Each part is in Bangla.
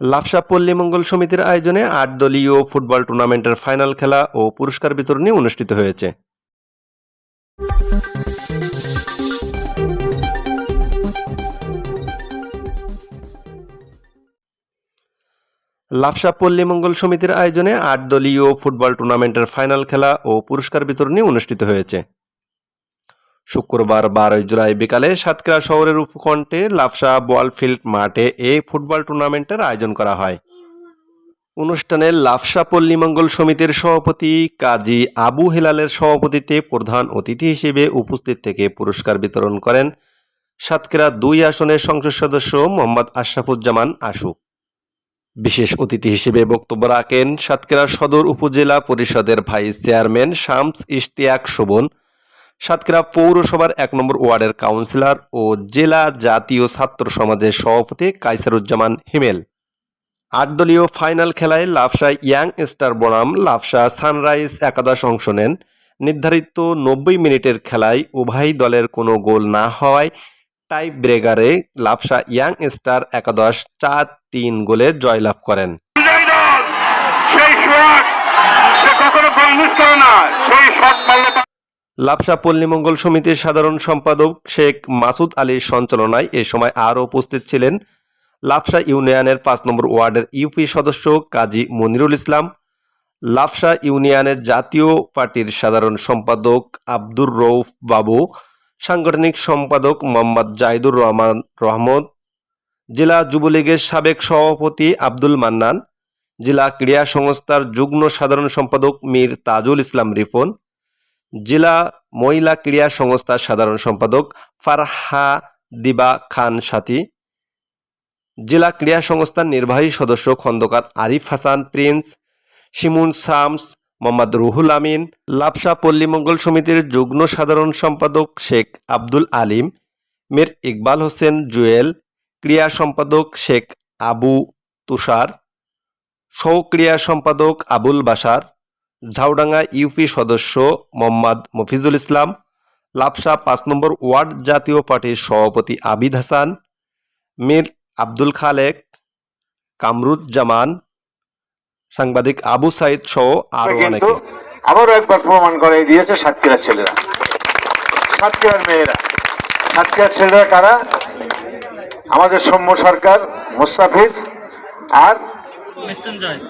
লাফসা পল্লী মঙ্গল সমিতির আয়োজনে ৮ দলীয় ফুটবল টুর্নামেন্টের ফাইনাল খেলা ও পুরস্কার বিতরণী অনুষ্ঠিত হয়েছে। লাফসা পল্লী মঙ্গল সমিতির আয়োজনে ৮ দলীয় ফুটবল টুর্নামেন্টের ফাইনাল খেলা ও পুরস্কার বিতরণী অনুষ্ঠিত হয়েছে। শুক্রবার ১২ জুলাই বিকালে সাতক্ষীরা শহরের উপকণ্ঠে লাফসা বলফিল্ড মাঠে এই ফুটবল টুর্নামেন্টের আয়োজন করা হয়। অনুষ্ঠানে লাফসা পল্লী মঙ্গল সমিতির সভাপতি কাজী আবু হেলালের সভাপতিত্বে প্রধান অতিথি হিসেবে উপস্থিত থেকে পুরস্কার বিতরণ করেন সাতক্ষীরা ২ আসনের সংসদ সদস্য মোহাম্মদ আশরাফুজ্জামান আশু। বিশেষ অতিথি হিসেবে বক্তব্য রাখেন সাতক্ষীরা সদর উপজেলা পরিষদের ভাইস চেয়ারম্যান শামস ইশতিয়াক শোভন, সাতক্ষীরা পৌরসভার ১ নম্বর ওয়ার্ডের কাউন্সিলর ও জেলা জাতীয় ছাত্র সমাজের সভাপতি কায়সারুজ্জামান হিমেল। ৮ দলীয় ফাইনাল খেলায় লাফসা ইয়াং স্টার বনাম লাফসা সানরাইজ একাদশ অংশ নেন। নির্ধারিত ৯০ মিনিটের খেলায় উভয় দলের কোনো গোল না হওয়ায় টাই ব্রেকারে লাফসা ইয়াং স্টার একাদশ ৪-৩ গোলে জয়লাভ করেন। লাফসা পল্লী মঙ্গল সমিতির সাধারণ সম্পাদক শেখ মাসুদ আলীর সঞ্চালনায় এ সময় আরও উপস্থিত ছিলেন লাফসা ইউনিয়নের ৫ নম্বর ওয়ার্ডের ইউপি সদস্য কাজী মনিরুল ইসলাম, লাফসা ইউনিয়নের জাতীয় পার্টির সাধারণ সম্পাদক আব্দুর রউফ বাবু, সাংগঠনিক সম্পাদক মোহাম্মদ জাহিদুর রহমান রহমত, জেলা যুবলীগের সাবেক সভাপতি আব্দুল মান্নান, জেলা ক্রীড়া সংস্থার যুগ্ম সাধারণ সম্পাদক মীর তাজুল ইসলাম রিপন, জেলা মহিলা ক্রীড়া সংস্থার সাধারণ সম্পাদক ফারহা দিবা খান সাথী, জেলা ক্রীড়া সংস্থার নির্বাহী সদস্য খন্দকার আরিফ হাসান প্রিন্স, শিমুন শামস, মোহাম্মদ রুহুল আমিন, লাফসা পল্লী মঙ্গল সমিতির যুগ্ম সাধারণ সম্পাদক শেখ আব্দুল আলিম, মীর ইকবাল হোসেন জুয়েল, ক্রীড়া সম্পাদক শেখ আবু তুষার, সহ ক্রীড়া সম্পাদক আবুল বাসার, ঝাউডাঙ্গা ইউপি সদস্য মোহাম্মদ মফিজুল ইসলাম, লাফসা ৫ নম্বর ওয়ার্ড জাতীয় পার্টির সভাপতি আবিদ হাসান, মীর আব্দুল খালেক, কামরুজ্জামান, সাংবাদিক আবু সাইদ সহ আরো অনেকে। আবারও একবার প্রমাণ করে দিয়েছে সাতক্ষীরার ছেলেরা, সাতক্ষীরার মেয়েরা। সাতক্ষীরার ছেলেরা কারা? আমাদের সৌম্য সরকার, মুস্তাফিজ আর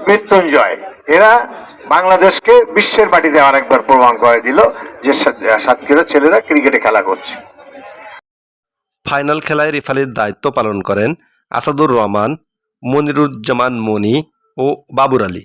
মৃত্যুঞ্জয়। এরা বাংলাদেশকে বিশ্বের মাটিতে আরেকবার প্রমাণ করে দিল যে সাতক্ষীরার ছেলেরা ক্রিকেটে খেলা করছে। ফাইনাল খেলায় রেফারির দায়িত্ব পালন করেন আসাদুর রহমান, মনিরুজ্জামান মনি ও বাবুর আলী।